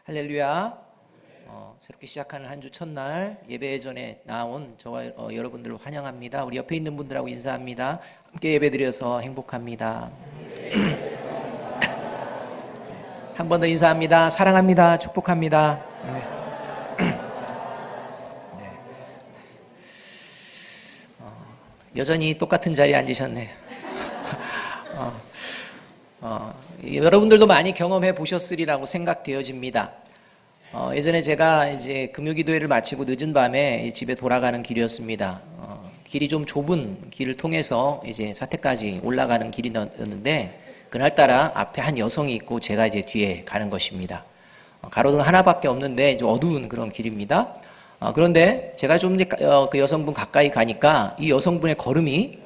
할렐루야. 새롭게 시작하는 한 주 첫날 예배 전에 나온 저와 여러분들을 환영합니다. 우리 옆에 있는 분들하고 인사합니다. 함께 예배드려서 행복합니다. 한 번 더 인사합니다. 사랑합니다. 축복합니다. 네. 여전히 똑같은 자리에 앉으셨네요. 여러분들도 많이 경험해 보셨으리라고 생각되어집니다. 예전에 제가 이제 금요기도회를 마치고 늦은 밤에 집에 돌아가는 길이었습니다. 길이 좀 좁은 길을 통해서 이제 사택까지 올라가는 길이었는데 그날따라 앞에 한 여성이 있고 제가 이제 뒤에 가는 것입니다. 가로등 하나밖에 없는데 좀 어두운 그런 길입니다. 그런데 제가 좀 그 여성분 가까이 가니까 이 여성분의 걸음이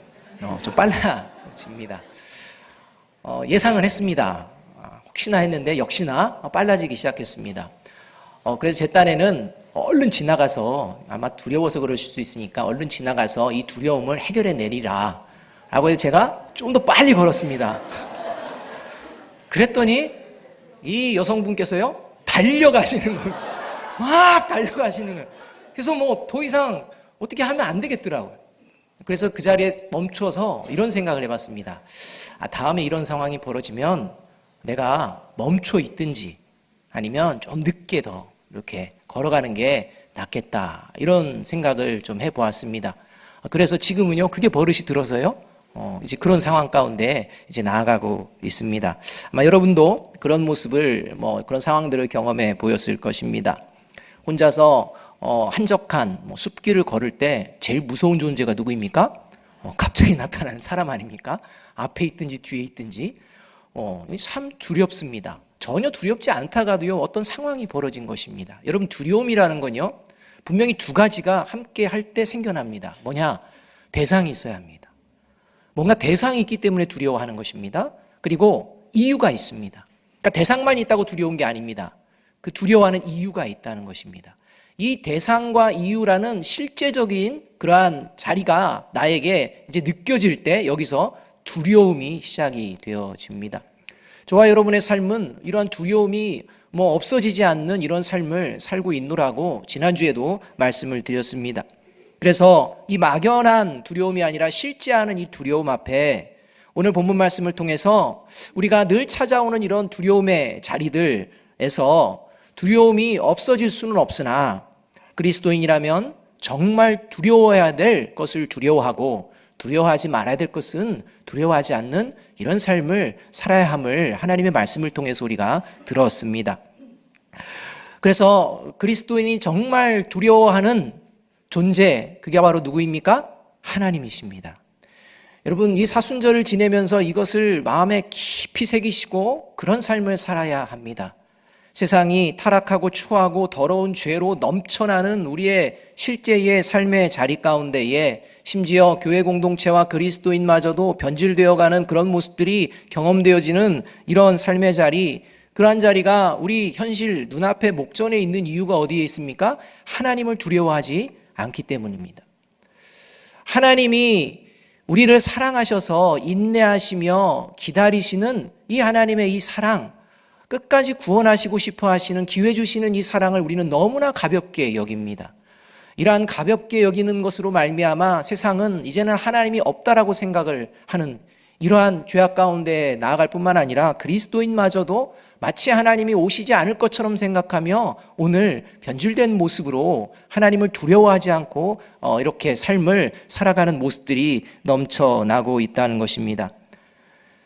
좀 빨라집니다. 예상을 했습니다. 혹시나 했는데 역시나 빨라지기 시작했습니다. 그래서 제 딴에는 얼른 지나가서, 아마 두려워서 그럴 수 있으니까 얼른 지나가서 이 두려움을 해결해 내리라 라고 해서 제가 좀 더 빨리 걸었습니다. 그랬더니 이 여성분께서요 달려가시는 거예요. 막 달려가시는 거예요. 그래서 뭐 더 이상 어떻게 하면 안 되겠더라고요. 그래서 그 자리에 멈춰서 이런 생각을 해봤습니다. 다음에 이런 상황이 벌어지면 내가 멈춰 있든지 아니면 좀 늦게 더 이렇게 걸어가는 게 낫겠다, 이런 생각을 좀 해보았습니다. 그래서 지금은요 그게 버릇이 들어서요 이제 그런 상황 가운데 이제 나아가고 있습니다. 아마 여러분도 그런 모습을 그런 상황들을 경험해 보였을 것입니다. 혼자서 한적한 숲길을 걸을 때 제일 무서운 존재가 누구입니까? 갑자기 나타나는 사람 아닙니까? 앞에 있든지 뒤에 있든지 참 두렵습니다. 전혀 두렵지 않다가도요 어떤 상황이 벌어진 것입니다. 여러분, 두려움이라는 건요 분명히 두 가지가 함께 할 때 생겨납니다. 뭐냐? 대상이 있어야 합니다. 뭔가 대상이 있기 때문에 두려워하는 것입니다. 그리고 이유가 있습니다. 그러니까 대상만 있다고 두려운 게 아닙니다. 그 두려워하는 이유가 있다는 것입니다. 이 대상과 이유라는 실제적인 그러한 자리가 나에게 이제 느껴질 때 여기서 두려움이 시작이 되어집니다. 저와 여러분의 삶은 이러한 두려움이 없어지지 않는 이런 삶을 살고 있노라고 지난주에도 말씀을 드렸습니다. 그래서 이 막연한 두려움이 아니라 실제하는 이 두려움 앞에 오늘 본문 말씀을 통해서 우리가 늘 찾아오는 이런 두려움의 자리들에서 두려움이 없어질 수는 없으나 그리스도인이라면 정말 두려워해야 될 것을 두려워하고 두려워하지 말아야 될 것은 두려워하지 않는 이런 삶을 살아야 함을 하나님의 말씀을 통해서 우리가 들었습니다. 그래서 그리스도인이 정말 두려워하는 존재, 그게 바로 누구입니까? 하나님이십니다. 여러분, 이 사순절을 지내면서 이것을 마음에 깊이 새기시고 그런 삶을 살아야 합니다. 세상이 타락하고 추하고 더러운 죄로 넘쳐나는 우리의 실제의 삶의 자리 가운데에 심지어 교회 공동체와 그리스도인마저도 변질되어가는 그런 모습들이 경험되어지는 이런 삶의 자리, 그러한 자리가 우리 현실 눈앞에 목전에 있는 이유가 어디에 있습니까? 하나님을 두려워하지 않기 때문입니다. 하나님이 우리를 사랑하셔서 인내하시며 기다리시는 이 하나님의 이 사랑, 끝까지 구원하시고 싶어 하시는, 기회 주시는 이 사랑을 우리는 너무나 가볍게 여깁니다. 이러한 가볍게 여기는 것으로 말미암아 세상은 이제는 하나님이 없다라고 생각을 하는 이러한 죄악 가운데 나아갈 뿐만 아니라 그리스도인마저도 마치 하나님이 오시지 않을 것처럼 생각하며 오늘 변질된 모습으로 하나님을 두려워하지 않고 이렇게 삶을 살아가는 모습들이 넘쳐나고 있다는 것입니다.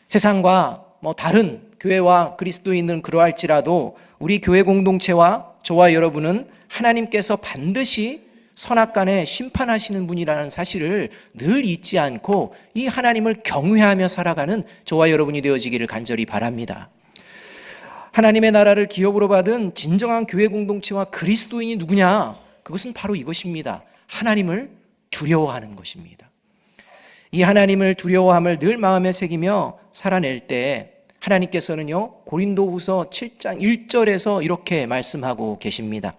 세상과 다른 교회와 그리스도인은 그러할지라도 우리 교회 공동체와 저와 여러분은 하나님께서 반드시 선악간에 심판하시는 분이라는 사실을 늘 잊지 않고 이 하나님을 경외하며 살아가는 저와 여러분이 되어지기를 간절히 바랍니다. 하나님의 나라를 기업으로 받은 진정한 교회 공동체와 그리스도인이 누구냐? 그것은 바로 이것입니다. 하나님을 두려워하는 것입니다. 이 하나님을 두려워함을 늘 마음에 새기며 살아낼 때 하나님께서는요 고린도후서 7장 1절에서 이렇게 말씀하고 계십니다.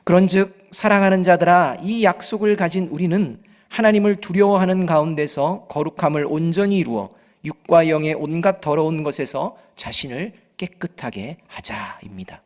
그런즉 사랑하는 자들아, 이 약속을 가진 우리는 하나님을 두려워하는 가운데서 거룩함을 온전히 이루어 육과 영의 온갖 더러운 것에서 자신을 깨끗하게 하자입니다.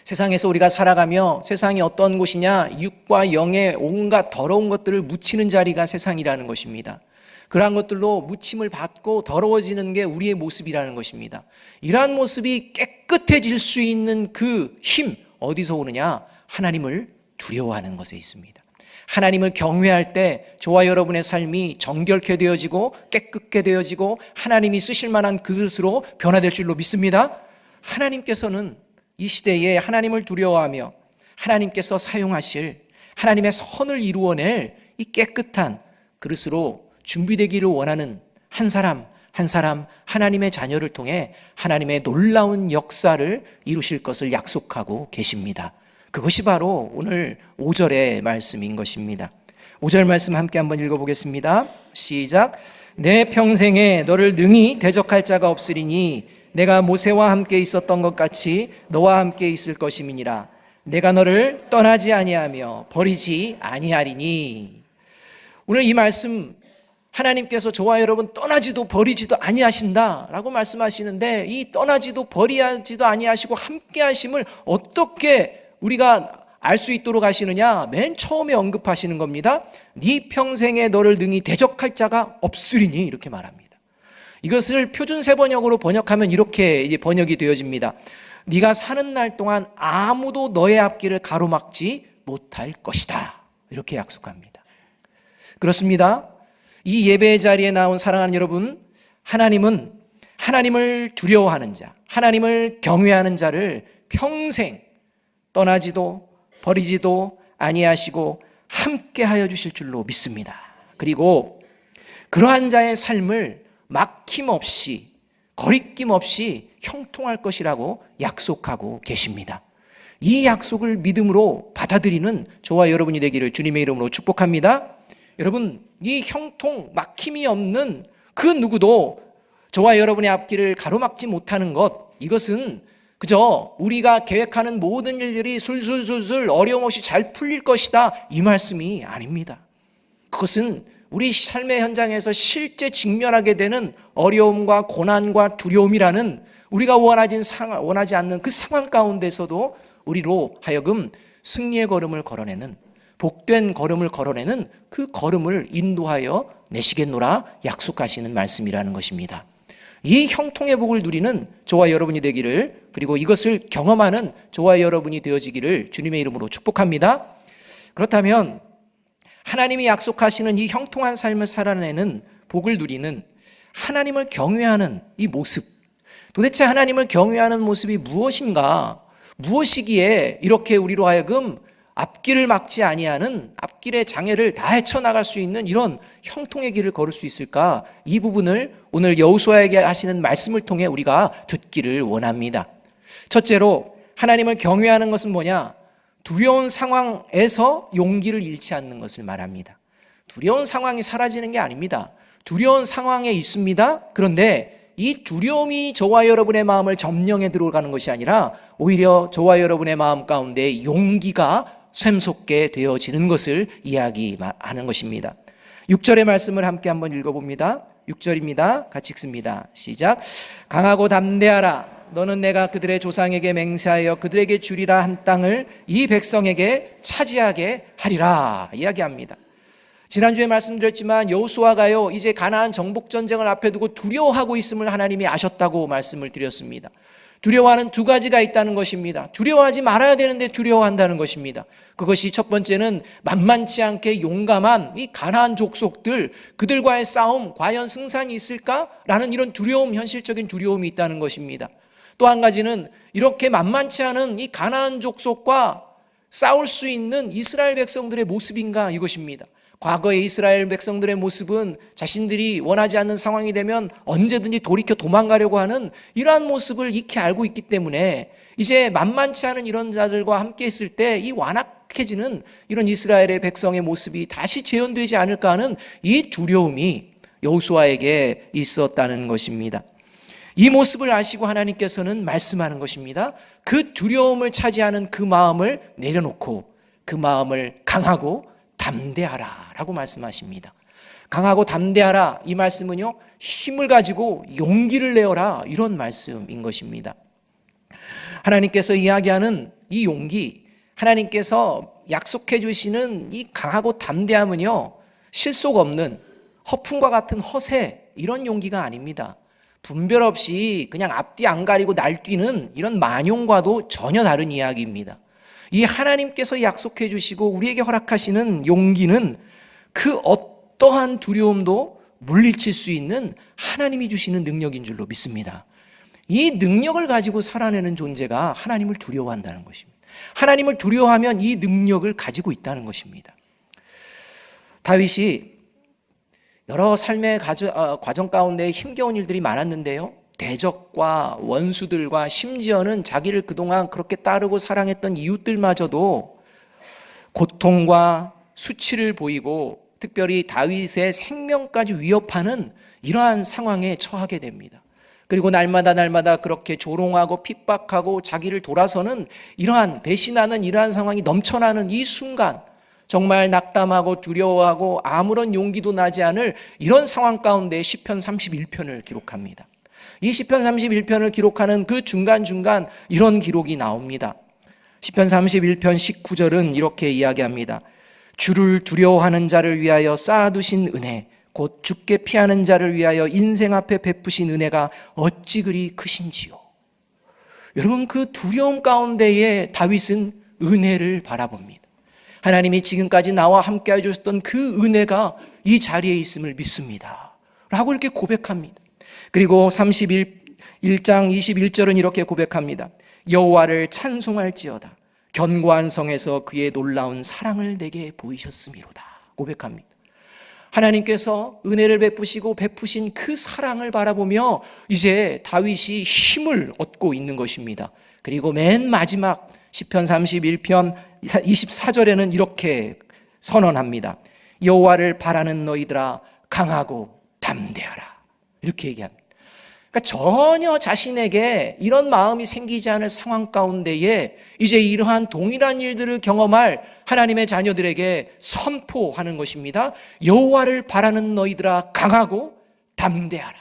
세상에서 우리가 살아가며 세상이 어떤 곳이냐, 육과 영의 온갖 더러운 것들을 묻히는 자리가 세상이라는 것입니다. 그러한 것들로 묻힘을 받고 더러워지는 게 우리의 모습이라는 것입니다. 이러한 모습이 깨끗해질 수 있는 그 힘, 어디서 오느냐? 하나님을 두려워하는 것에 있습니다. 하나님을 경외할 때 저와 여러분의 삶이 정결케 되어지고 깨끗게 되어지고 하나님이 쓰실 만한 그릇으로 변화될 줄로 믿습니다. 하나님께서는 이 시대에 하나님을 두려워하며 하나님께서 사용하실 하나님의 선을 이루어낼 이 깨끗한 그릇으로 준비되기를 원하는 한 사람 한 사람 하나님의 자녀를 통해 하나님의 놀라운 역사를 이루실 것을 약속하고 계십니다. 그것이 바로 오늘 5절의 말씀인 것입니다. 5절 말씀 함께 한번 읽어보겠습니다. 시작. 내 평생에 너를 능히 대적할 자가 없으리니 내가 모세와 함께 있었던 것 같이 너와 함께 있을 것임이니라. 내가 너를 떠나지 아니하며 버리지 아니하리니. 오늘 이 말씀, 하나님께서 저와 여러분 떠나지도 버리지도 아니하신다라고 말씀하시는데, 이 떠나지도 버리지도 아니하시고 함께 하심을 어떻게 우리가 알 수 있도록 하시느냐? 맨 처음에 언급하시는 겁니다. 네 평생에 너를 능히 대적할 자가 없으리니, 이렇게 말합니다. 이것을 표준세 번역으로 번역하면 이렇게 번역이 되어집니다. 네가 사는 날 동안 아무도 너의 앞길을 가로막지 못할 것이다, 이렇게 약속합니다. 그렇습니다. 이 예배의 자리에 나온 사랑하는 여러분, 하나님은 하나님을 두려워하는 자, 하나님을 경외하는 자를 평생 떠나지도 버리지도 아니하시고 함께하여 주실 줄로 믿습니다. 그리고 그러한 자의 삶을 막힘없이 거리낌 없이 형통할 것이라고 약속하고 계십니다. 이 약속을 믿음으로 받아들이는 저와 여러분이 되기를 주님의 이름으로 축복합니다. 여러분, 이 형통 막힘이 없는 그 누구도 저와 여러분의 앞길을 가로막지 못하는 것, 이것은 그저 우리가 계획하는 모든 일들이 술술술술 어려움 없이 잘 풀릴 것이다, 이 말씀이 아닙니다. 그것은 우리 삶의 현장에서 실제 직면하게 되는 어려움과 고난과 두려움이라는 우리가 원하지 않는 그 상황 가운데서도 우리로 하여금 승리의 걸음을 걸어내는, 복된 걸음을 걸어내는 그 걸음을 인도하여 내시겠노라 약속하시는 말씀이라는 것입니다. 이 형통의 복을 누리는 저와 여러분이 되기를, 그리고 이것을 경험하는 저와 여러분이 되어지기를 주님의 이름으로 축복합니다. 그렇다면 하나님이 약속하시는 이 형통한 삶을 살아내는 복을 누리는 하나님을 경외하는 이 모습, 도대체 하나님을 경외하는 모습이 무엇인가? 무엇이기에 이렇게 우리로 하여금 앞길을 막지 아니하는, 앞길의 장애를 다 헤쳐나갈 수 있는 이런 형통의 길을 걸을 수 있을까? 이 부분을 오늘 여호수아에게 하시는 말씀을 통해 우리가 듣기를 원합니다. 첫째로, 하나님을 경외하는 것은 뭐냐? 두려운 상황에서 용기를 잃지 않는 것을 말합니다. 두려운 상황이 사라지는 게 아닙니다. 두려운 상황에 있습니다. 그런데 이 두려움이 저와 여러분의 마음을 점령해 들어가는 것이 아니라 오히려 저와 여러분의 마음 가운데 용기가 샘솟게 되어지는 것을 이야기하는 것입니다. 6절의 말씀을 함께 한번 읽어봅니다. 6절입니다. 같이 읽습니다. 시작. 강하고 담대하라. 너는 내가 그들의 조상에게 맹세하여 그들에게 주리라 한 땅을 이 백성에게 차지하게 하리라 이야기합니다. 지난주에 말씀드렸지만 여호수아가요, 이제 가나안 정복 전쟁을 앞에 두고 두려워하고 있음을 하나님이 아셨다고 말씀을 드렸습니다. 두려워하는 두 가지가 있다는 것입니다. 두려워하지 말아야 되는데 두려워한다는 것입니다. 그것이 첫 번째는 만만치 않게 용감한 이 가나안 족속들, 그들과의 싸움 과연 승산이 있을까라는 이런 두려움, 현실적인 두려움이 있다는 것입니다. 또 한 가지는 이렇게 만만치 않은 이 가나안 족속과 싸울 수 있는 이스라엘 백성들의 모습인가, 이것입니다. 과거의 이스라엘 백성들의 모습은 자신들이 원하지 않는 상황이 되면 언제든지 돌이켜 도망가려고 하는 이러한 모습을 익히 알고 있기 때문에 이제 만만치 않은 이런 자들과 함께 했을 때 이 완악해지는 이런 이스라엘의 백성의 모습이 다시 재현되지 않을까 하는 이 두려움이 여호수아에게 있었다는 것입니다. 이 모습을 아시고 하나님께서는 말씀하는 것입니다. 그 두려움을 차지하는 그 마음을 내려놓고 그 마음을 강하고 담대하라 라고 말씀하십니다. 강하고 담대하라, 이 말씀은요, 힘을 가지고 용기를 내어라, 이런 말씀인 것입니다. 하나님께서 이야기하는 이 용기, 하나님께서 약속해 주시는 이 강하고 담대함은요, 실속 없는 허풍과 같은 허세, 이런 용기가 아닙니다. 분별 없이 그냥 앞뒤 안 가리고 날뛰는 이런 만용과도 전혀 다른 이야기입니다. 이 하나님께서 약속해 주시고 우리에게 허락하시는 용기는 그 어떠한 두려움도 물리칠 수 있는 하나님이 주시는 능력인 줄로 믿습니다. 이 능력을 가지고 살아내는 존재가 하나님을 두려워한다는 것입니다. 하나님을 두려워하면 이 능력을 가지고 있다는 것입니다. 다윗이 여러 삶의 과정 가운데 힘겨운 일들이 많았는데요, 대적과 원수들과 심지어는 자기를 그동안 그렇게 따르고 사랑했던 이웃들마저도 고통과 수치를 보이고 특별히 다윗의 생명까지 위협하는 이러한 상황에 처하게 됩니다. 그리고 날마다 그렇게 조롱하고 핍박하고 자기를 돌아서는 이러한 배신하는 이러한 상황이 넘쳐나는 이 순간, 정말 낙담하고 두려워하고 아무런 용기도 나지 않을 이런 상황 가운데 시편 31편을 기록합니다. 이 시편 31편을 기록하는 그 중간중간 이런 기록이 나옵니다. 시편 31편 19절은 이렇게 이야기합니다. 주를 두려워하는 자를 위하여 쌓아두신 은혜, 곧 주께 피하는 자를 위하여 인생 앞에 베푸신 은혜가 어찌 그리 크신지요. 여러분, 그 두려움 가운데에 다윗은 은혜를 바라봅니다. 하나님이 지금까지 나와 함께 해주셨던 그 은혜가 이 자리에 있음을 믿습니다 라고 이렇게 고백합니다. 그리고 31장 21절은 이렇게 고백합니다. 여호와를 찬송할지어다. 견고한 성에서 그의 놀라운 사랑을 내게 보이셨음이로다 고백합니다. 하나님께서 은혜를 베푸시고 베푸신 그 사랑을 바라보며 이제 다윗이 힘을 얻고 있는 것입니다. 그리고 맨 마지막 시편 31편 24절에는 이렇게 선언합니다. 여호와를 바라는 너희들아 강하고 담대하라. 이렇게 얘기합니다. 그러니까 전혀 자신에게 이런 마음이 생기지 않을 상황 가운데에 이제 이러한 동일한 일들을 경험할 하나님의 자녀들에게 선포하는 것입니다. 여호와를 바라는 너희들아 강하고 담대하라.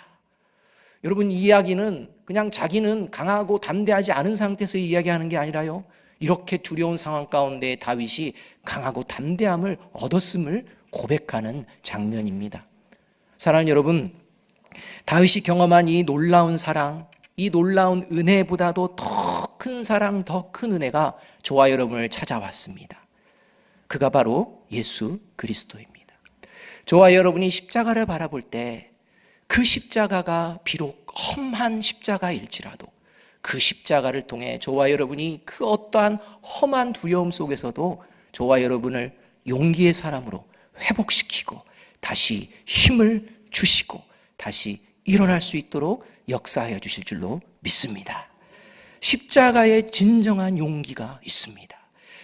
여러분, 이 이야기는 그냥 자기는 강하고 담대하지 않은 상태에서 이야기하는 게 아니라요, 이렇게 두려운 상황 가운데 다윗이 강하고 담대함을 얻었음을 고백하는 장면입니다. 사랑하는 여러분, 다윗이 경험한 이 놀라운 사랑, 이 놀라운 은혜보다도 더 큰 사랑, 더 큰 은혜가 저와 여러분을 찾아왔습니다. 그가 바로 예수 그리스도입니다. 저와 여러분이 십자가를 바라볼 때 그 십자가가 비록 험한 십자가일지라도 그 십자가를 통해 저와 여러분이 그 어떠한 험한 두려움 속에서도 저와 여러분을 용기의 사람으로 회복시키고 다시 힘을 주시고 다시 일어날 수 있도록 역사하여 주실 줄로 믿습니다. 십자가에 진정한 용기가 있습니다.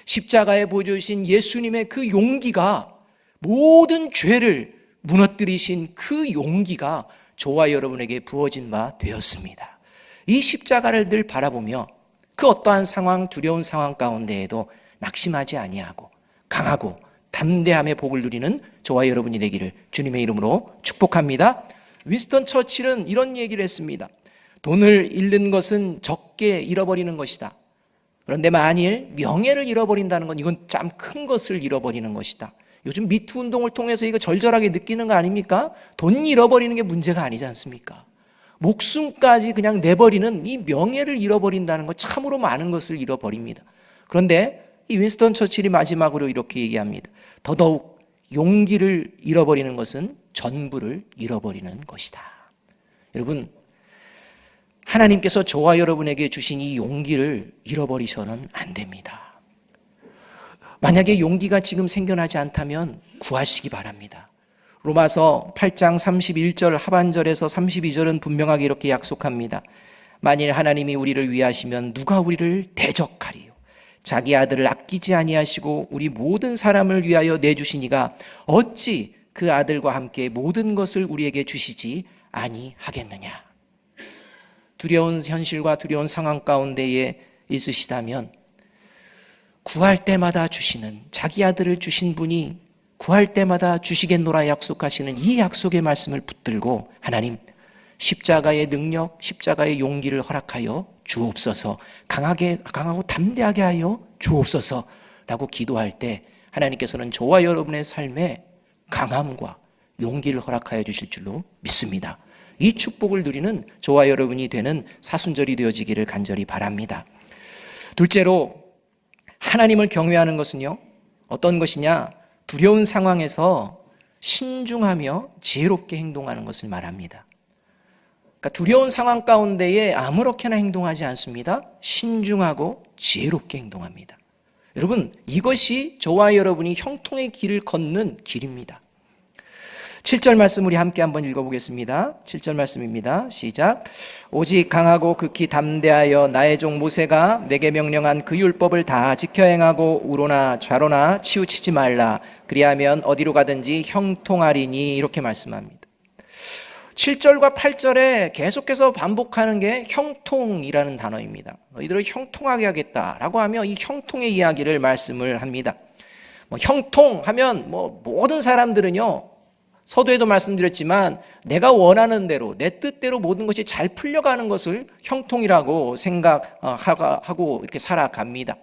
십자가에 보여주신 예수님의 그 용기가, 모든 죄를 무너뜨리신 그 용기가 저와 여러분에게 부어진 바 되었습니다. 이 십자가를 늘 바라보며 그 어떠한 상황, 두려운 상황 가운데에도 낙심하지 아니하고 강하고 담대함의 복을 누리는 저와 여러분이 되기를 주님의 이름으로 축복합니다. 윈스턴 처칠은 이런 얘기를 했습니다. 돈을 잃는 것은 적게 잃어버리는 것이다. 그런데 만일 명예를 잃어버린다는 건 이건 참 큰 것을 잃어버리는 것이다. 요즘 미투 운동을 통해서 이거 절절하게 느끼는 거 아닙니까? 돈 잃어버리는 게 문제가 아니지 않습니까? 목숨까지 그냥 내버리는 이 명예를 잃어버린다는 것, 참으로 많은 것을 잃어버립니다. 그런데 이 윈스턴 처칠이 마지막으로 이렇게 얘기합니다. 더더욱 용기를 잃어버리는 것은 전부를 잃어버리는 것이다. 여러분, 하나님께서 저와 여러분에게 주신 이 용기를 잃어버리셔는 안 됩니다. 만약에 용기가 지금 생겨나지 않다면 구하시기 바랍니다. 로마서 8장 31절 하반절에서 32절은 분명하게 이렇게 약속합니다. 만일 하나님이 우리를 위하시면 누가 우리를 대적하리요. 자기 아들을 아끼지 아니하시고 우리 모든 사람을 위하여 내주시니가 어찌 그 아들과 함께 모든 것을 우리에게 주시지 아니하겠느냐. 두려운 현실과 두려운 상황 가운데에 있으시다면 구할 때마다 주시는, 자기 아들을 주신 분이 구할 때마다 주시겠노라 약속하시는 이 약속의 말씀을 붙들고 하나님, 십자가의 능력, 십자가의 용기를 허락하여 주옵소서, 강하고 담대하게 하여 주옵소서 라고 기도할 때 하나님께서는 저와 여러분의 삶에 강함과 용기를 허락하여 주실 줄로 믿습니다. 이 축복을 누리는 저와 여러분이 되는 사순절이 되어지기를 간절히 바랍니다. 둘째로, 하나님을 경외하는 것은요, 어떤 것이냐? 두려운 상황에서 신중하며 지혜롭게 행동하는 것을 말합니다. 그러니까 두려운 상황 가운데에 아무렇게나 행동하지 않습니다. 신중하고 지혜롭게 행동합니다. 여러분, 이것이 저와 여러분이 형통의 길을 걷는 길입니다. 7절 말씀 우리 함께 한번 읽어보겠습니다. 7절 말씀입니다. 시작. 오직 강하고 극히 담대하여 나의 종 모세가 내게 명령한 그 율법을 다 지켜 행하고 우로나 좌로나 치우치지 말라. 그리하면 어디로 가든지 형통하리니. 이렇게 말씀합니다. 7절과 8절에 계속해서 반복하는 게 형통이라는 단어입니다. 너희들을 형통하게 하겠다라고 하며 이 형통의 이야기를 말씀을 합니다. 형통하면 모든 사람들은요, 서두에도 말씀드렸지만 내가 원하는 대로 내 뜻대로 모든 것이 잘 풀려가는 것을 형통이라고 생각하고 이렇게 살아갑니다.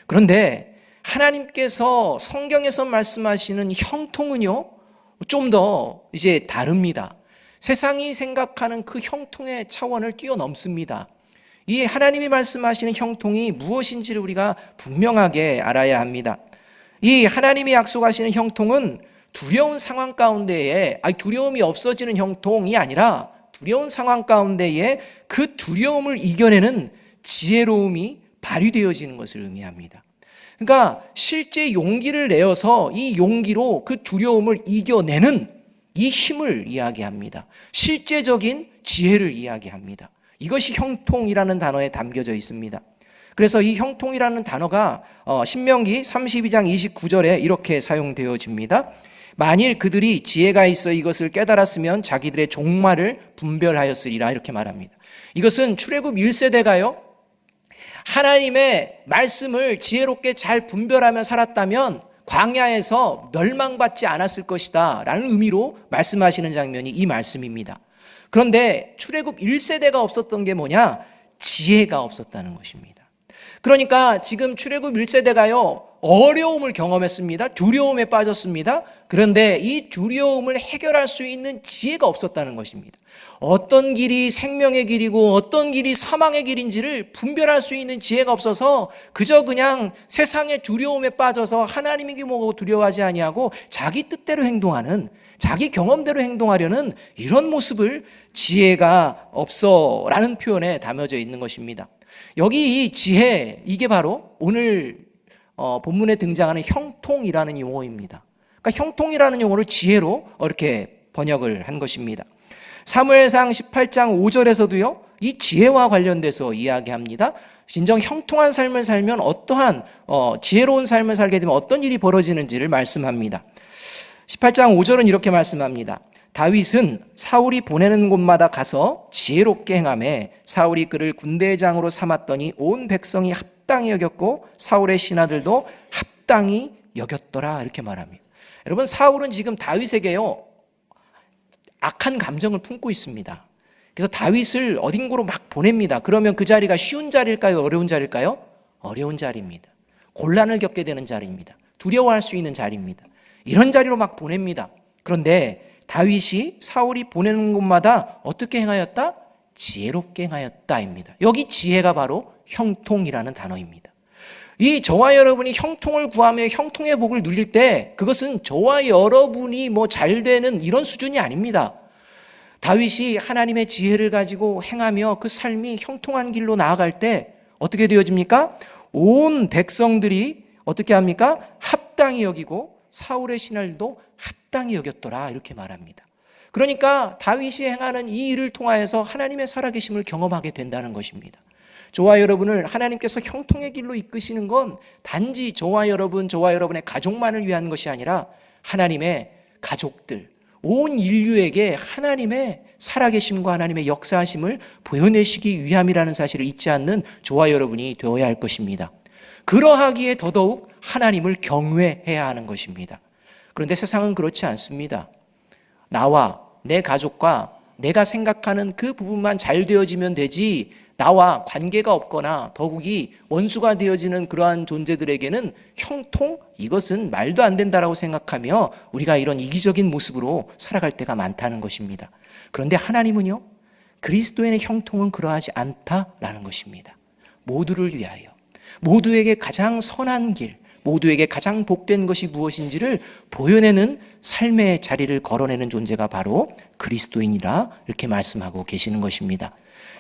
그런데 하나님께서 성경에서 말씀하시는 형통은요, 좀 더 이제 다릅니다. 세상이 생각하는 그 형통의 차원을 뛰어넘습니다. 이 하나님이 말씀하시는 형통이 무엇인지를 우리가 분명하게 알아야 합니다. 이 하나님이 약속하시는 형통은 두려운 상황 가운데에 두려움이 없어지는 형통이 아니라 두려운 상황 가운데에 그 두려움을 이겨내는 지혜로움이 발휘되어지는 것을 의미합니다. 그러니까 실제 용기를 내어서 이 용기로 그 두려움을 이겨내는 이 힘을 이야기합니다. 실제적인 지혜를 이야기합니다. 이것이 형통이라는 단어에 담겨져 있습니다. 그래서 이 형통이라는 단어가 신명기 32장 29절에 이렇게 사용되어집니다. 만일 그들이 지혜가 있어 이것을 깨달았으면 자기들의 종말을 분별하였으리라. 이렇게 말합니다. 이것은 출애굽 1세대가요, 하나님의 말씀을 지혜롭게 잘 분별하며 살았다면 광야에서 멸망받지 않았을 것이다 라는 의미로 말씀하시는 장면이 이 말씀입니다. 그런데 출애굽 1세대가 없었던 게 뭐냐? 지혜가 없었다는 것입니다. 그러니까 지금 출애굽 1세대가요, 어려움을 경험했습니다. 두려움에 빠졌습니다. 그런데 이 두려움을 해결할 수 있는 지혜가 없었다는 것입니다. 어떤 길이 생명의 길이고 어떤 길이 사망의 길인지를 분별할 수 있는 지혜가 없어서 그저 그냥 세상의 두려움에 빠져서 하나님에게 뭐고 두려워하지 아니하고 자기 뜻대로 행동하는, 자기 경험대로 행동하려는 이런 모습을 지혜가 없어라는 표현에 담겨져 있는 것입니다. 여기 이 지혜, 이게 바로 오늘 본문에 등장하는 형통이라는 용어입니다. 그러니까 형통이라는 용어를 지혜로 이렇게 번역을 한 것입니다. 사무엘상 18장 5절에서도요, 이 지혜와 관련돼서 이야기합니다. 진정 형통한 삶을 살면 어떠한 지혜로운 삶을 살게 되면 어떤 일이 벌어지는지를 말씀합니다. 18장 5절은 이렇게 말씀합니다. 다윗은 사울이 보내는 곳마다 가서 지혜롭게 행하매 사울이 그를 군대장으로 삼았더니 온 백성이 합당히 여겼고 사울의 신하들도 합당히 여겼더라. 이렇게 말합니다. 여러분, 사울은 지금 다윗에게요, 악한 감정을 품고 있습니다. 그래서 다윗을 어딘가로 막 보냅니다. 그러면 그 자리가 쉬운 자리일까요? 어려운 자리일까요? 어려운 자리입니다. 곤란을 겪게 되는 자리입니다. 두려워할 수 있는 자리입니다. 이런 자리로 막 보냅니다. 그런데 다윗이 사울이 보내는 곳마다 어떻게 행하였다? 지혜롭게 행하였다입니다. 여기 지혜가 바로 형통이라는 단어입니다. 이 저와 여러분이 형통을 구하며 형통의 복을 누릴 때 그것은 저와 여러분이 잘 되는 이런 수준이 아닙니다. 다윗이 하나님의 지혜를 가지고 행하며 그 삶이 형통한 길로 나아갈 때 어떻게 되어집니까? 온 백성들이 어떻게 합니까? 합당히 여기고 사울의 신하들도 합당히 여겼더라. 이렇게 말합니다. 그러니까 다윗이 행하는 이 일을 통하여서 하나님의 살아계심을 경험하게 된다는 것입니다. 저와 여러분을 하나님께서 형통의 길로 이끄시는 건 단지 저와 여러분의 가족만을 위한 것이 아니라 하나님의 가족들, 온 인류에게 하나님의 살아계심과 하나님의 역사하심을 보여내시기 위함이라는 사실을 잊지 않는 저와 여러분이 되어야 할 것입니다. 그러하기에 더더욱 하나님을 경외해야 하는 것입니다. 그런데 세상은 그렇지 않습니다. 나와 내 가족과 내가 생각하는 그 부분만 잘 되어지면 되지 나와 관계가 없거나 더욱이 원수가 되어지는 그러한 존재들에게는 형통? 이것은 말도 안 된다라고 생각하며 우리가 이런 이기적인 모습으로 살아갈 때가 많다는 것입니다. 그런데 하나님은요, 그리스도인의 형통은 그러하지 않다라는 것입니다. 모두를 위하여, 모두에게 가장 선한 길, 모두에게 가장 복된 것이 무엇인지를 보여내는 삶의 자리를 걸어내는 존재가 바로 그리스도인이라 이렇게 말씀하고 계시는 것입니다.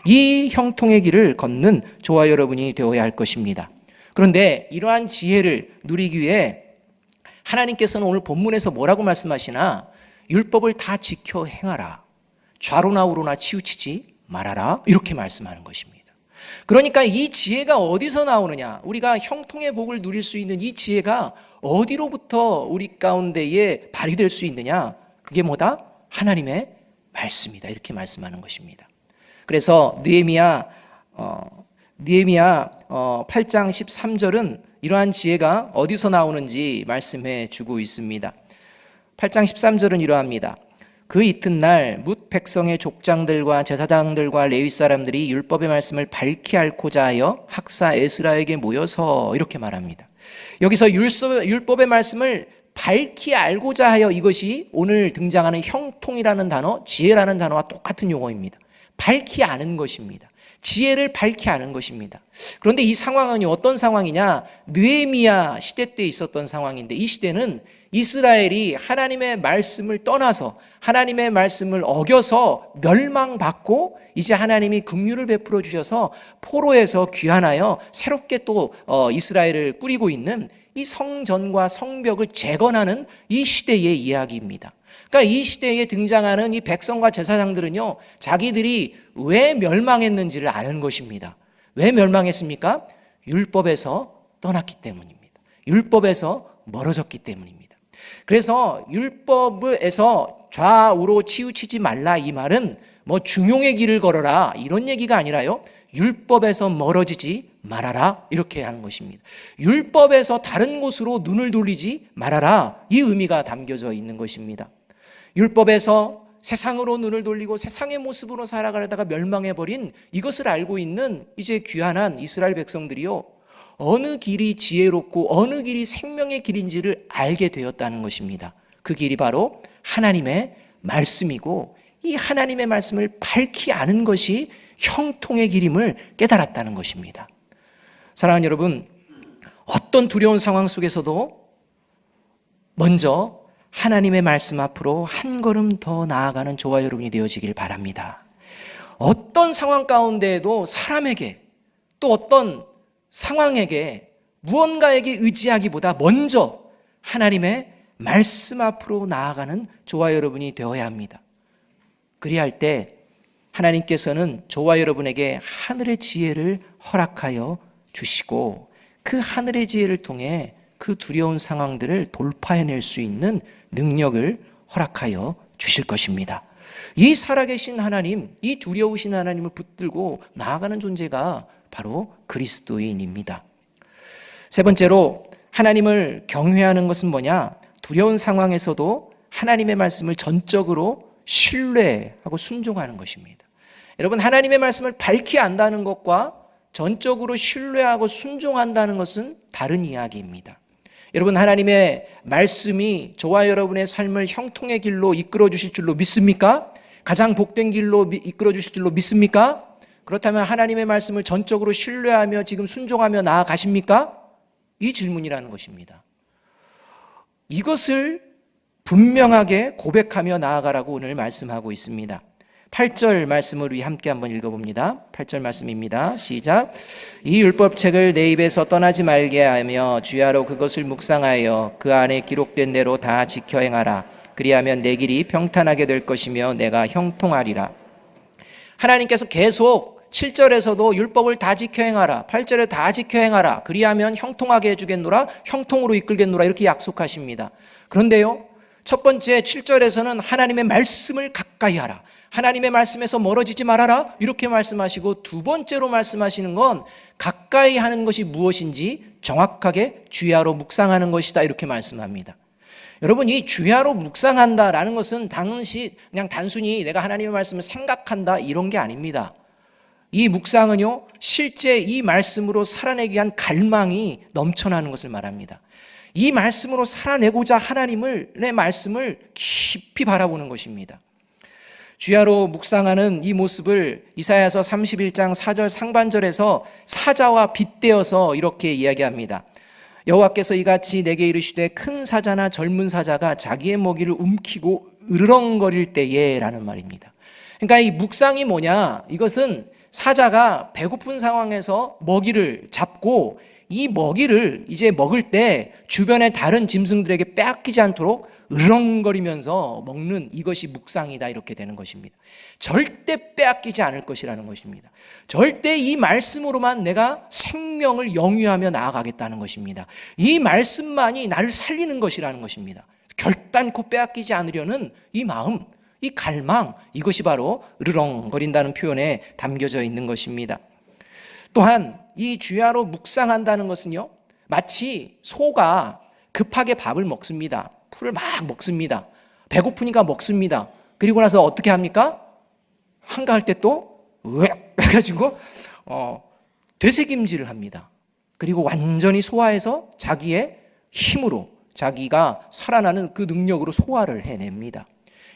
이 형통의 길을 걷는 저와 여러분이 되어야 할 것입니다. 그런데 이러한 지혜를 누리기 위해 하나님께서는 오늘 본문에서 뭐라고 말씀하시나? 율법을 다 지켜 행하라. 좌로나 우로나 치우치지 말아라. 이렇게 말씀하는 것입니다. 그러니까 이 지혜가 어디서 나오느냐? 우리가 형통의 복을 누릴 수 있는 이 지혜가 어디로부터 우리 가운데에 발휘될 수 있느냐? 그게 뭐다? 하나님의 말씀이다. 이렇게 말씀하는 것입니다. 그래서 느헤미야 8장 13절은 이러한 지혜가 어디서 나오는지 말씀해 주고 있습니다. 8장 13절은 이러합니다. 그 이튿날 뭇 백성의 족장들과 제사장들과 레위 사람들이 율법의 말씀을 밝히 앓고자 하여 학사 에스라에게 모여서 이렇게 말합니다. 여기서 율법의 말씀을 밝히 알고자 하여, 이것이 오늘 등장하는 형통이라는 단어, 지혜라는 단어와 똑같은 용어입니다. 밝히 아는 것입니다. 지혜를 밝히 아는 것입니다. 그런데 이 상황은 어떤 상황이냐? 느헤미야 시대 때 있었던 상황인데, 이 시대는 이스라엘이 하나님의 말씀을 떠나서 하나님의 말씀을 어겨서 멸망받고 이제 하나님이 긍휼을 베풀어 주셔서 포로에서 귀환하여 새롭게 또 이스라엘을 꾸리고 있는 이 성전과 성벽을 재건하는 이 시대의 이야기입니다. 그러니까 이 시대에 등장하는 이 백성과 제사장들은요, 자기들이 왜 멸망했는지를 아는 것입니다. 왜 멸망했습니까? 율법에서 떠났기 때문입니다. 율법에서 멀어졌기 때문입니다. 그래서 율법에서 좌우로 치우치지 말라, 이 말은 뭐 중용의 길을 걸어라 이런 얘기가 아니라요, 율법에서 멀어지지 말아라 이렇게 하는 것입니다. 율법에서 다른 곳으로 눈을 돌리지 말아라, 이 의미가 담겨져 있는 것입니다. 율법에서 세상으로 눈을 돌리고 세상의 모습으로 살아가려다가 멸망해버린 이것을 알고 있는 이제 귀환한 이스라엘 백성들이요, 어느 길이 지혜롭고 어느 길이 생명의 길인지를 알게 되었다는 것입니다. 그 길이 바로 하나님의 말씀이고, 이 하나님의 말씀을 밝히 아는 것이 형통의 길임을 깨달았다는 것입니다. 사랑하는 여러분, 어떤 두려운 상황 속에서도 먼저 하나님의 말씀 앞으로 한 걸음 더 나아가는 저와 여러분이 되어지길 바랍니다. 어떤 상황 가운데에도 사람에게, 또 어떤 상황에게, 무언가에게 의지하기보다 먼저 하나님의 말씀 앞으로 나아가는 저와 여러분이 되어야 합니다. 그리할 때 하나님께서는 저와 여러분에게 하늘의 지혜를 허락하여 주시고, 그 하늘의 지혜를 통해 그 두려운 상황들을 돌파해낼 수 있는 능력을 허락하여 주실 것입니다. 이 살아계신 하나님, 이 두려우신 하나님을 붙들고 나아가는 존재가 바로 그리스도인입니다. 세 번째로 하나님을 경외하는 것은 뭐냐? 두려운 상황에서도 하나님의 말씀을 전적으로 신뢰하고 순종하는 것입니다. 여러분, 하나님의 말씀을 밝히 안다는 것과 전적으로 신뢰하고 순종한다는 것은 다른 이야기입니다. 여러분, 하나님의 말씀이 저와 여러분의 삶을 형통의 길로 이끌어 주실 줄로 믿습니까? 가장 복된 길로 이끌어 주실 줄로 믿습니까? 그렇다면 하나님의 말씀을 전적으로 신뢰하며 지금 순종하며 나아가십니까? 이 질문이라는 것입니다. 이것을 분명하게 고백하며 나아가라고 오늘 말씀하고 있습니다. 8절 말씀을 우리 함께 한번 읽어봅니다. 8절 말씀입니다. 시작. 이 율법책을 내 입에서 떠나지 말게 하며 주야로 그것을 묵상하여 그 안에 기록된 대로 다 지켜 행하라. 그리하면 내 길이 평탄하게 될 것이며 내가 형통하리라. 하나님께서 계속 7절에서도 율법을 다 지켜 행하라, 8절에 다 지켜 행하라, 그리하면 형통하게 해주겠노라, 형통으로 이끌겠노라, 이렇게 약속하십니다. 그런데요, 첫 번째 7절에서는 하나님의 말씀을 가까이 하라, 하나님의 말씀에서 멀어지지 말아라, 이렇게 말씀하시고, 두 번째로 말씀하시는 건 가까이 하는 것이 무엇인지 정확하게 주야로 묵상하는 것이다, 이렇게 말씀합니다. 여러분, 이 주야로 묵상한다라는 것은 그냥 단순히 내가 하나님의 말씀을 생각한다 이런 게 아닙니다. 이 묵상은요, 실제 이 말씀으로 살아내기 위한 갈망이 넘쳐나는 것을 말합니다. 이 말씀으로 살아내고자 하나님의 말씀을 깊이 바라보는 것입니다. 주야로 묵상하는 이 모습을 이사야서 31장 4절 상반절에서 사자와 빗대어서 이렇게 이야기합니다. 여호와께서 이같이 내게 이르시되 큰 사자나 젊은 사자가 자기의 먹이를 움키고 으르렁거릴 때에 라는 말입니다. 그러니까 이 묵상이 뭐냐, 이것은 사자가 배고픈 상황에서 먹이를 잡고 이 먹이를 이제 먹을 때 주변의 다른 짐승들에게 빼앗기지 않도록 으렁거리면서 먹는, 이것이 묵상이다, 이렇게 되는 것입니다. 절대 빼앗기지 않을 것이라는 것입니다. 절대 이 말씀으로만 내가 생명을 영위하며 나아가겠다는 것입니다. 이 말씀만이 나를 살리는 것이라는 것입니다. 결단코 빼앗기지 않으려는 이 마음, 이 갈망, 이것이 바로 으르렁거린다는 표현에 담겨져 있는 것입니다. 또한 이 주야로 묵상한다는 것은요, 마치 소가 급하게 밥을 먹습니다. 풀을 막 먹습니다. 배고프니까 먹습니다. 그리고 나서 어떻게 합니까? 한가할 때 또 으악 해가지고 되새김질을 합니다. 그리고 완전히 소화해서 자기의 힘으로, 자기가 살아나는 그 능력으로 소화를 해냅니다.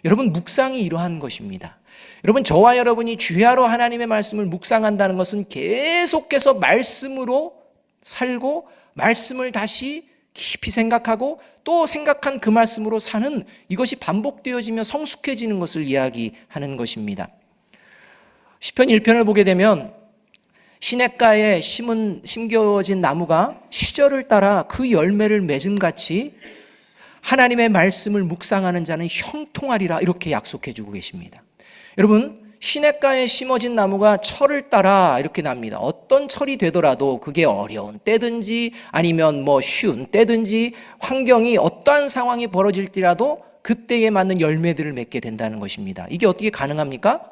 여러분, 묵상이 이러한 것입니다. 여러분, 저와 여러분이 주야로 하나님의 말씀을 묵상한다는 것은 계속해서 말씀으로 살고 말씀을 다시 깊이 생각하고 또 생각한 그 말씀으로 사는, 이것이 반복되어지며 성숙해지는 것을 이야기하는 것입니다. 시편 1편을 보게 되면 시냇가에 심겨진 나무가 시절을 따라 그 열매를 맺음같이 하나님의 말씀을 묵상하는 자는 형통하리라, 이렇게 약속해 주고 계십니다. 여러분, 시냇가에 심어진 나무가 철을 따라 이렇게 납니다. 어떤 철이 되더라도 그게 어려운 때든지 아니면 쉬운 때든지 환경이 어떠한 상황이 벌어질지라도 그때에 맞는 열매들을 맺게 된다는 것입니다. 이게 어떻게 가능합니까?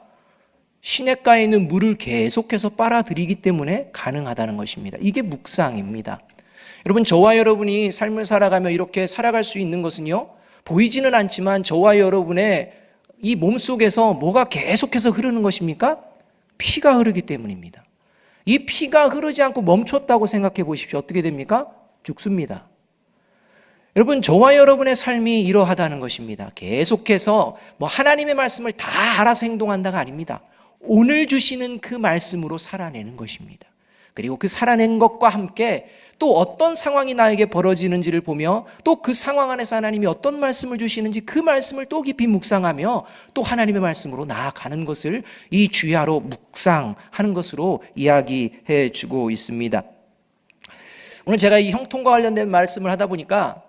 시냇가에 있는 물을 계속해서 빨아들이기 때문에 가능하다는 것입니다. 이게 묵상입니다. 여러분, 저와 여러분이 삶을 살아가며 이렇게 살아갈 수 있는 것은요, 보이지는 않지만 저와 여러분의 이 몸속에서 뭐가 계속해서 흐르는 것입니까? 피가 흐르기 때문입니다. 이 피가 흐르지 않고 멈췄다고 생각해 보십시오. 어떻게 됩니까? 죽습니다. 여러분, 저와 여러분의 삶이 이러하다는 것입니다. 계속해서 하나님의 말씀을 다 알아서 행동한다가 아닙니다. 오늘 주시는 그 말씀으로 살아내는 것입니다. 그리고 그 살아낸 것과 함께 또 어떤 상황이 나에게 벌어지는지를 보며 또 그 상황 안에서 하나님이 어떤 말씀을 주시는지 그 말씀을 또 깊이 묵상하며 또 하나님의 말씀으로 나아가는 것을 이 주야로 묵상하는 것으로 이야기해 주고 있습니다. 오늘 제가 이 형통과 관련된 말씀을 하다 보니까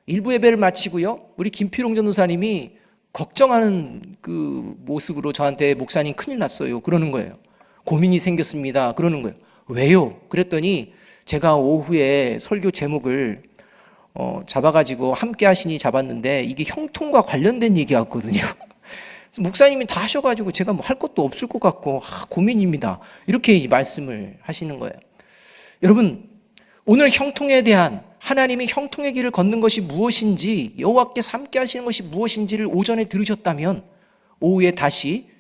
일부 예배를 마치고요, 우리 김필홍 전도사님이 걱정하는 그 모습으로 저한테 목사님 큰일 났어요, 그러는 거예요. 고민이 생겼습니다, 그러는 거예요. 왜요? 그랬더니 제가 오후에 설교 제목을 잡아가지고 함께 하시니 잡았는데 이게 형통과 관련된 얘기였거든요. 목사님이 다 하셔가지고 제가 할 것도 없을 것 같고 고민입니다, 이렇게 말씀을 하시는 거예요. 여러분, 오늘 형통에 대한, 하나님이 형통의 길을 걷는 것이 무엇인지, 여호와께서 함께 하시는 것이 무엇인지를 오전에 들으셨다면 오후에 다시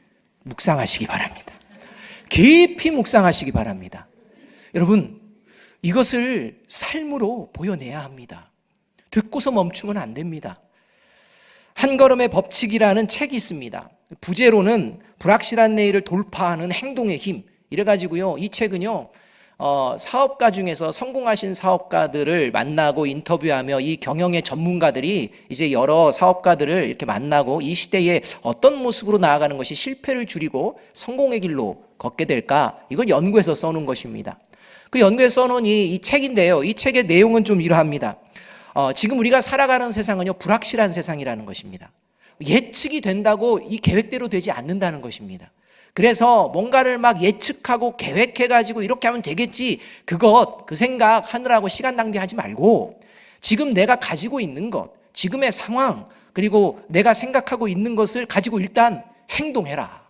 묵상하시기 바랍니다. 깊이 묵상하시기 바랍니다. 여러분, 이것을 삶으로 보여내야 합니다. 듣고서 멈추면 안 됩니다. 한 걸음의 법칙이라는 책이 있습니다. 부제로는 불확실한 내일을 돌파하는 행동의 힘, 이래가지고요, 이 책은요, 사업가 중에서 성공하신 사업가들을 만나고 인터뷰하며 이 경영의 전문가들이 이제 여러 사업가들을 이렇게 만나고 이 시대에 어떤 모습으로 나아가는 것이 실패를 줄이고 성공의 길로 걷게 될까, 이걸 연구해서 써놓은 것입니다. 그 연구해서 써놓은 이 책인데요, 이 책의 내용은 좀 이러합니다. 지금 우리가 살아가는 세상은요, 불확실한 세상이라는 것입니다. 예측이 된다고 이 계획대로 되지 않는다는 것입니다. 그래서 뭔가를 막 예측하고 계획해가지고 이렇게 하면 되겠지, 그 생각 하느라고 시간 낭비하지 말고 지금 내가 가지고 있는 것, 지금의 상황, 그리고 내가 생각하고 있는 것을 가지고 일단 행동해라.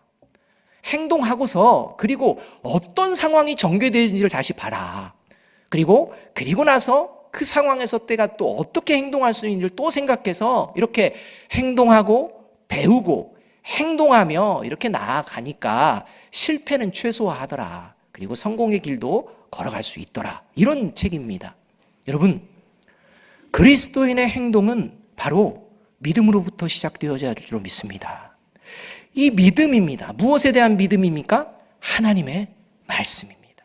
행동하고서 그리고 어떤 상황이 전개되는지를 다시 봐라. 그리고 나서 그 상황에서 내가 또 어떻게 행동할 수 있는지를 또 생각해서 이렇게 행동하고 배우고 행동하며 이렇게 나아가니까 실패는 최소화하더라. 그리고 성공의 길도 걸어갈 수 있더라. 이런 책입니다. 여러분, 그리스도인의 행동은 바로 믿음으로부터 시작되어야 할 줄로 믿습니다. 이 믿음입니다. 무엇에 대한 믿음입니까? 하나님의 말씀입니다.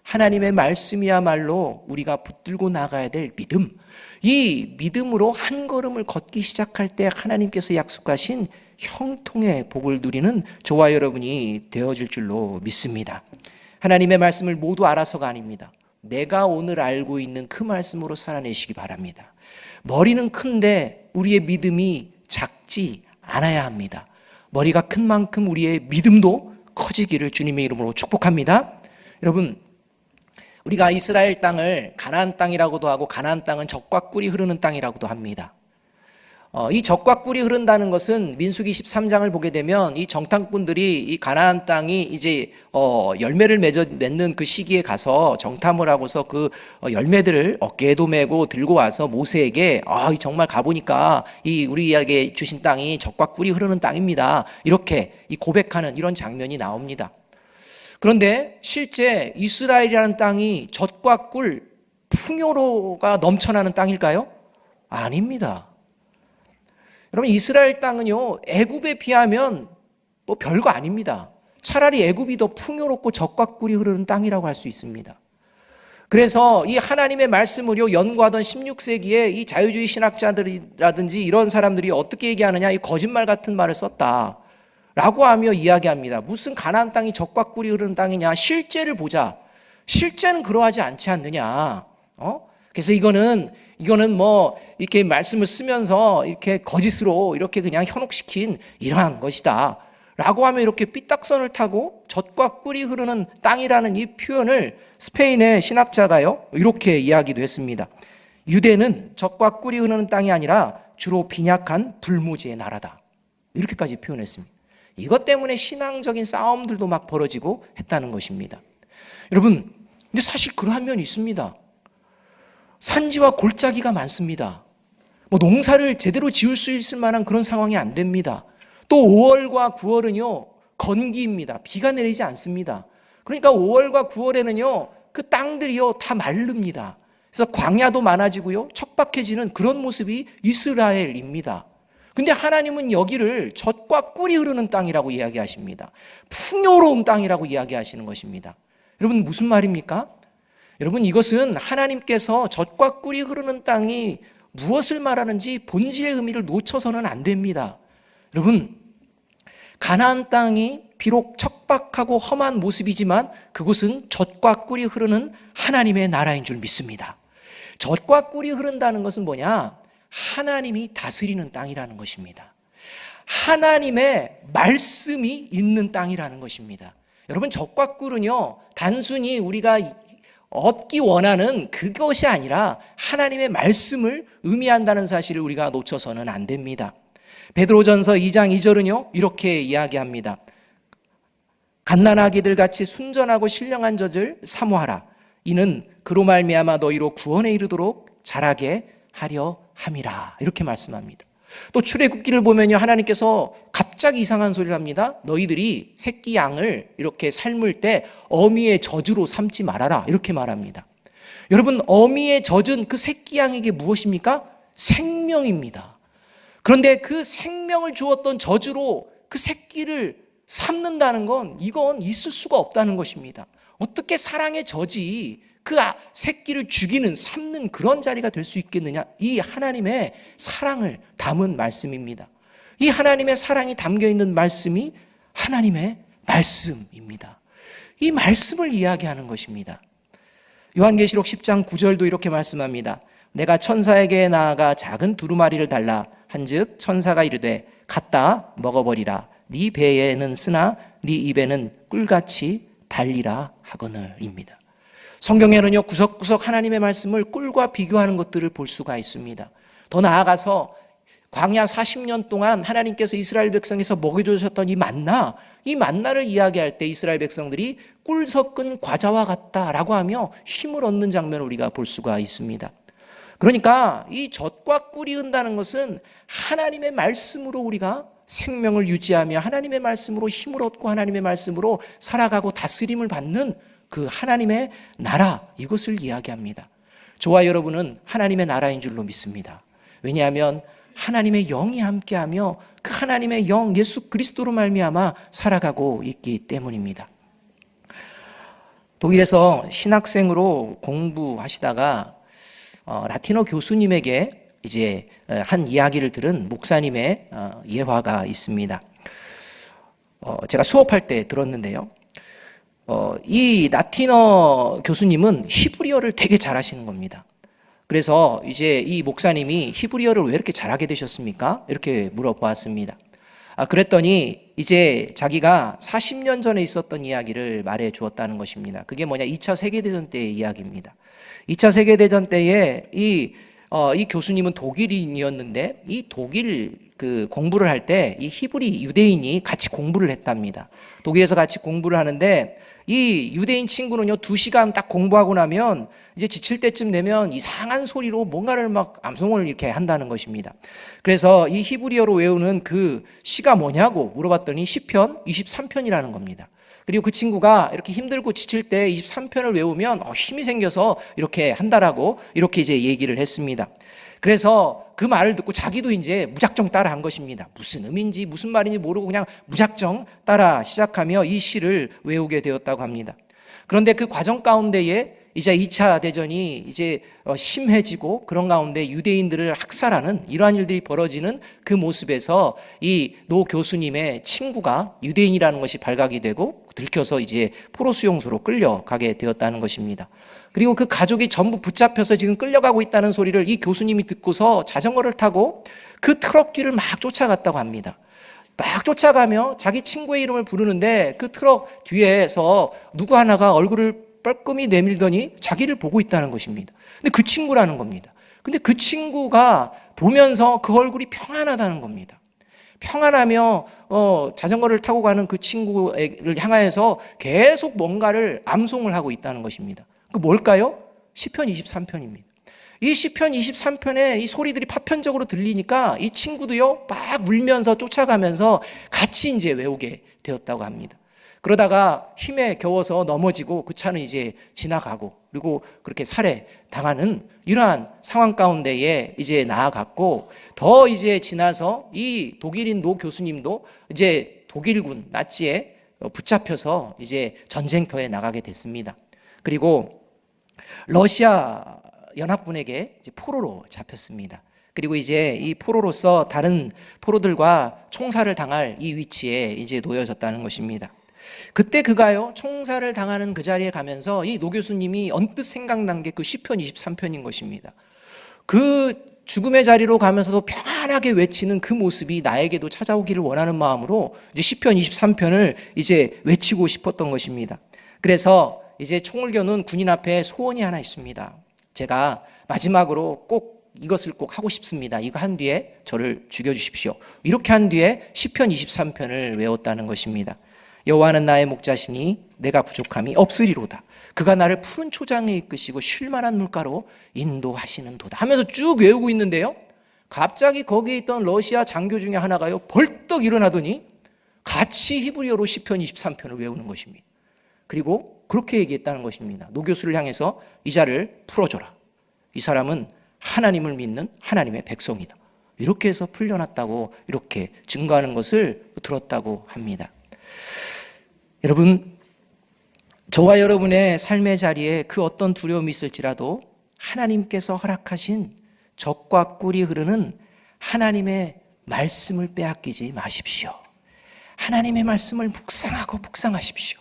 하나님의 말씀이야말로 우리가 붙들고 나가야 될 믿음. 이 믿음으로 한 걸음을 걷기 시작할 때 하나님께서 약속하신 형통의 복을 누리는 저와 여러분이 되어질 줄로 믿습니다. 하나님의 말씀을 모두 알아서가 아닙니다. 내가 오늘 알고 있는 그 말씀으로 살아내시기 바랍니다. 머리는 큰데 우리의 믿음이 작지 않아야 합니다. 머리가 큰 만큼 우리의 믿음도 커지기를 주님의 이름으로 축복합니다. 여러분, 우리가 이스라엘 땅을 가나안 땅이라고도 하고 가나안 땅은 젖과 꿀이 흐르는 땅이라고도 합니다. 이 젖과 꿀이 흐른다는 것은 민수기 13장을 보게 되면 이 정탐꾼들이 이 가나안 땅이 이제 열매를 맺는 그 시기에 가서 정탐을 하고서 그 열매들을 어깨에도 메고 들고 와서 모세에게 정말 가보니까 이 우리에게 주신 땅이 젖과 꿀이 흐르는 땅입니다. 이렇게 이 고백하는 이런 장면이 나옵니다. 그런데 실제 이스라엘이라는 땅이 젖과 꿀, 풍요로가 넘쳐나는 땅일까요? 아닙니다. 여러분, 이스라엘 땅은요, 애굽에 비하면 뭐 별거 아닙니다. 차라리 애굽이 더 풍요롭고 젖과 꿀이 흐르는 땅이라고 할 수 있습니다. 그래서 이 하나님의 말씀을요 연구하던 16세기에 이 자유주의 신학자들이라든지 이런 사람들이 어떻게 얘기하느냐, 이 거짓말 같은 말을 썼다 라고 하며 이야기합니다. 무슨 가나안 땅이 젖과 꿀이 흐르는 땅이냐, 실제를 보자. 실제는 그러하지 않지 않느냐. 그래서 이거는 뭐 이렇게 말씀을 쓰면서 이렇게 거짓으로 이렇게 그냥 현혹시킨 이러한 것이다 라고 하며 이렇게 삐딱선을 타고 젖과 꿀이 흐르는 땅이라는 이 표현을 스페인의 신학자가요 이렇게 이야기도 했습니다. 유대는 젖과 꿀이 흐르는 땅이 아니라 주로 빈약한 불모지의 나라다, 이렇게까지 표현했습니다. 이것 때문에 신앙적인 싸움들도 막 벌어지고 했다는 것입니다. 여러분, 근데 사실 그러한 면이 있습니다. 산지와 골짜기가 많습니다. 뭐 농사를 제대로 지을 수 있을 만한 그런 상황이 안 됩니다. 또 5월과 9월은요 건기입니다. 비가 내리지 않습니다. 그러니까 5월과 9월에는요 그 땅들이요 다 마릅니다. 그래서 광야도 많아지고요 척박해지는 그런 모습이 이스라엘입니다. 근데 하나님은 여기를 젖과 꿀이 흐르는 땅이라고 이야기하십니다. 풍요로운 땅이라고 이야기하시는 것입니다. 여러분, 무슨 말입니까? 여러분, 이것은 하나님께서 젖과 꿀이 흐르는 땅이 무엇을 말하는지 본질의 의미를 놓쳐서는 안 됩니다. 여러분, 가나안 땅이 비록 척박하고 험한 모습이지만 그곳은 젖과 꿀이 흐르는 하나님의 나라인 줄 믿습니다. 젖과 꿀이 흐른다는 것은 뭐냐? 하나님이 다스리는 땅이라는 것입니다. 하나님의 말씀이 있는 땅이라는 것입니다. 여러분, 젖과 꿀은요 단순히 우리가 얻기 원하는 그것이 아니라 하나님의 말씀을 의미한다는 사실을 우리가 놓쳐서는 안 됩니다. 베드로전서 2장 2절은요 이렇게 이야기합니다. 갓난아기들 같이 순전하고 신령한 젖을 사모하라. 이는 그로 말미암아 너희로 구원에 이르도록 자라게 하려 함이라. 이렇게 말씀합니다. 또 출애굽기를 보면요 하나님께서 갑자기 이상한 소리를 합니다. 너희들이 새끼 양을 이렇게 삶을 때 어미의 젖으로 삼지 말아라, 이렇게 말합니다. 여러분, 어미의 젖은 그 새끼 양에게 무엇입니까? 생명입니다. 그런데 그 생명을 주었던 젖으로 그 새끼를 삼는다는 건 이건 있을 수가 없다는 것입니다. 어떻게 사랑의 젖이 그 새끼를 죽이는, 삼는 그런 자리가 될 수 있겠느냐? 이 하나님의 사랑을 담은 말씀입니다. 이 하나님의 사랑이 담겨있는 말씀이 하나님의 말씀입니다. 이 말씀을 이야기하는 것입니다. 요한계시록 10장 9절도 이렇게 말씀합니다. 내가 천사에게 나아가 작은 두루마리를 달라 한즉 천사가 이르되 갖다 먹어버리라. 네 배에는 쓰나 네 입에는 꿀같이 달리라 하거늘입니다. 성경에는요 구석구석 하나님의 말씀을 꿀과 비교하는 것들을 볼 수가 있습니다. 더 나아가서 광야 40년 동안 하나님께서 이스라엘 백성에서 먹여주셨던 이 만나를 이야기할 때 이스라엘 백성들이 꿀 섞은 과자와 같다라고 하며 힘을 얻는 장면을 우리가 볼 수가 있습니다. 그러니까 이 젖과 꿀이 은다는 것은 하나님의 말씀으로 우리가 생명을 유지하며 하나님의 말씀으로 힘을 얻고 하나님의 말씀으로 살아가고 다스림을 받는 그 하나님의 나라, 이것을 이야기합니다. 저와 여러분은 하나님의 나라인 줄로 믿습니다. 왜냐하면 하나님의 영이 함께하며 그 하나님의 영 예수 그리스도로 말미암아 살아가고 있기 때문입니다. 독일에서 신학생으로 공부하시다가 라틴어 교수님에게 이제 한 이야기를 들은 목사님의 예화가 있습니다. 제가 수업할 때 들었는데요. 이 라틴어 교수님은 히브리어를 되게 잘하시는 겁니다. 그래서 이제 이 목사님이 히브리어를 왜 이렇게 잘하게 되셨습니까? 이렇게 물어보았습니다. 그랬더니 이제 자기가 40년 전에 있었던 이야기를 말해 주었다는 것입니다. 그게 뭐냐? 2차 세계대전 때의 이야기입니다. 2차 세계대전 때에 이 교수님은 독일인이었는데 이 독일 그 공부를 할 때 이 히브리 유대인이 같이 공부를 했답니다. 독일에서 같이 공부를 하는데 이 유대인 친구는요, 2시간 딱 공부하고 나면 이제 지칠 때쯤 되면 이상한 소리로 뭔가를 막 암송을 이렇게 한다는 것입니다. 그래서 이 히브리어로 외우는 그 시가 뭐냐고 물어봤더니 시편 23편이라는 겁니다. 그리고 그 친구가 이렇게 힘들고 지칠 때 23편을 외우면 힘이 생겨서 이렇게 한다라고 이렇게 이제 얘기를 했습니다. 그래서 그 말을 듣고 자기도 이제 무작정 따라 한 것입니다. 무슨 의미인지 무슨 말인지 모르고 그냥 무작정 따라 시작하며 이 시를 외우게 되었다고 합니다. 그런데 그 과정 가운데에 이제 2차 대전이 이제 심해지고 그런 가운데 유대인들을 학살하는 이러한 일들이 벌어지는 그 모습에서 이 노 교수님의 친구가 유대인이라는 것이 발각이 되고 들켜서 이제 포로 수용소로 끌려가게 되었다는 것입니다. 그리고 그 가족이 전부 붙잡혀서 지금 끌려가고 있다는 소리를 이 교수님이 듣고서 자전거를 타고 그 트럭 뒤를 막 쫓아갔다고 합니다. 막 쫓아가며 자기 친구의 이름을 부르는데 그 트럭 뒤에서 누구 하나가 얼굴을 뻘끔히 내밀더니 자기를 보고 있다는 것입니다. 근데 그 친구라는 겁니다. 근데 그 친구가 보면서 그 얼굴이 평안하다는 겁니다. 평안하며 자전거를 타고 가는 그 친구를 향하여서 계속 뭔가를 암송을 하고 있다는 것입니다. 그 뭘까요? 시편 23편입니다. 이 시편 23편에 이 소리들이 파편적으로 들리니까 이 친구도요, 막 울면서 쫓아가면서 같이 이제 외우게 되었다고 합니다. 그러다가 힘에 겨워서 넘어지고 그 차는 이제 지나가고 그리고 그렇게 살해당하는 이러한 상황 가운데에 이제 나아갔고 더 이제 지나서 이 독일인 노 교수님도 이제 독일군 나치에 붙잡혀서 이제 전쟁터에 나가게 됐습니다. 그리고 러시아 연합군에게 이제 포로로 잡혔습니다. 그리고 이제 이 포로로서 다른 포로들과 총살을 당할 이 위치에 이제 놓여졌다는 것입니다. 그때 그가요, 총살을 당하는 그 자리에 가면서 이 노 교수님이 언뜻 생각난 게 그 시편 23편인 것입니다. 그 죽음의 자리로 가면서도 평안하게 외치는 그 모습이 나에게도 찾아오기를 원하는 마음으로 이제 시편 23편을 이제 외치고 싶었던 것입니다. 그래서 이제 총을 겨눈 군인 앞에 소원이 하나 있습니다. 제가 마지막으로 꼭 이것을 꼭 하고 싶습니다. 이거 한 뒤에 저를 죽여주십시오. 이렇게 한 뒤에 시편 23편을 외웠다는 것입니다. 여호와는 나의 목자시니 내가 부족함이 없으리로다. 그가 나를 푸른 초장에 이끄시고 쉴만한 물가로 인도하시는 도다 하면서 쭉 외우고 있는데요, 갑자기 거기에 있던 러시아 장교 중에 하나가요 벌떡 일어나더니 같이 히브리어로 시편 23편을 외우는 것입니다. 그리고 그렇게 얘기했다는 것입니다. 노 교수를 향해서 이 자를 풀어줘라. 이 사람은 하나님을 믿는 하나님의 백성이다. 이렇게 해서 풀려났다고 이렇게 증거하는 것을 들었다고 합니다. 여러분, 저와 여러분의 삶의 자리에 그 어떤 두려움이 있을지라도 하나님께서 허락하신 젖과 꿀이 흐르는 하나님의 말씀을 빼앗기지 마십시오. 하나님의 말씀을 묵상하고 묵상하십시오.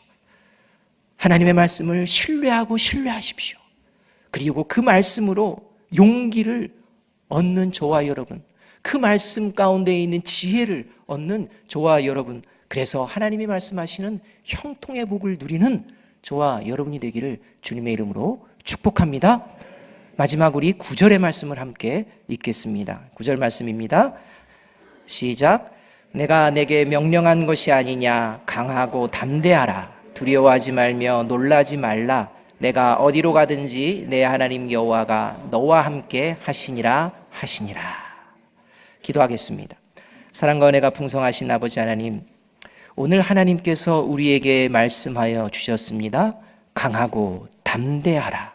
하나님의 말씀을 신뢰하고 신뢰하십시오. 그리고 그 말씀으로 용기를 얻는 저와 여러분, 그 말씀 가운데 있는 지혜를 얻는 저와 여러분, 그래서 하나님이 말씀하시는 형통의 복을 누리는 저와 여러분이 되기를 주님의 이름으로 축복합니다. 마지막 우리 9절의 말씀을 함께 읽겠습니다. 9절 말씀입니다. 시작. 내가 내게 명령한 것이 아니냐. 강하고 담대하라. 두려워하지 말며 놀라지 말라. 내가 어디로 가든지 내 하나님 여호와가 너와 함께 하시니라 하시니라. 기도하겠습니다. 사랑과 은혜가 풍성하신 아버지 하나님, 오늘 하나님께서 우리에게 말씀하여 주셨습니다. 강하고 담대하라.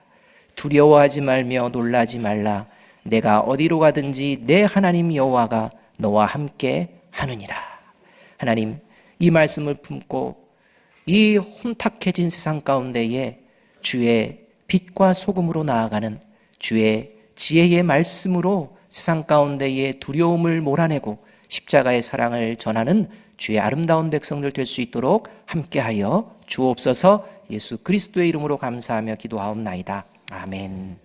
두려워하지 말며 놀라지 말라. 내가 어디로 가든지 내 하나님 여호와가 너와 함께 하느니라. 하나님, 이 말씀을 품고 이 혼탁해진 세상 가운데에 주의 빛과 소금으로 나아가는 주의 지혜의 말씀으로 세상 가운데에 두려움을 몰아내고 십자가의 사랑을 전하는 주의 아름다운 백성들 될 수 있도록 함께하여 주옵소서. 예수 그리스도의 이름으로 감사하며 기도하옵나이다. 아멘.